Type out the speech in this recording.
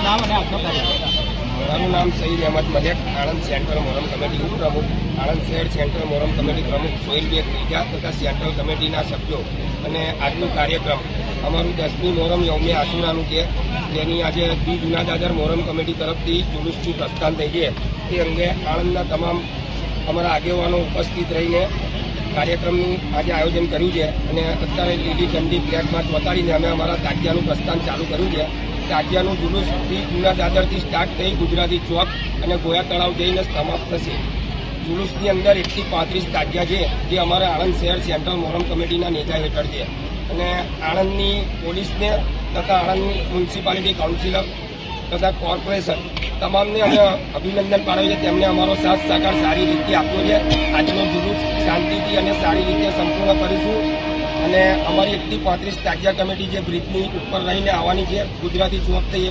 નામ અને આજનો કાર્યક્રમ. મારું નામ સઈદ અહેમદ મલેક, આણંદ સેન્ટ્રલ મોહરમ કમિટી ઉપપ્રમુખ, આણંદ શહેર સેન્ટ્રલ મોહરમ કમિટી પ્રમુખ સોહિલબેગ ત્રીજા તથા સેન્ટ્રલ કમિટીના સભ્યો. અને આજનો કાર્યક્રમ અમારું 10મી મોહરમ યૌમે આશુરાનું છે, જેની આજે દી જૂના દાદર મોહરમ કમિટી તરફથી જુલુસનું પ્રસ્થાન થઈ છે. તે અંગે આણંદના તમામ અમારા આગેવાનો ઉપસ્થિત રહીને કાર્યક્રમનું આજે આયોજન કર્યું છે. અને અત્યારે લીલી ઝંડી ફ્લેગ માર્ચ વતાડીને અમે અમારા તાજિયાનું પ્રસ્થાન ચાલુ કર્યું છે. તાજિયાનું જુલુસ જૂના દાદરથી સ્ટાર્ટ થઈ ગુજરાતી ચોક અને ગોયા તળાવ જઈને સમાપ્ત થશે. જુલુસની અંદર 1 થી 35 તાજિયા છે, જે અમારા આણંદ શહેર સેન્ટ્રલ મોહરમ કમિટીના નેજા હેઠળ છે. અને આણંદની પોલીસને તથા આણંદની મ્યુનિસિપાલિટી કાઉન્સિલર તથા કોર્પોરેશન તમામને અમે અભિનંદન પાઠવીએ છીએ. તેમને અમારો સાથ સહકાર સારી રીતે આપ્યો છે. આજનો જુલુસ શાંતિથી અને સારી રીતે સંપૂર્ણ કરીશું. અને અમારી 1 થી 35 તાજિયા કમિટી જે બ્રિજની ઉપર રહીને આવવાની છે ગુજરાતી ચોક થઈ,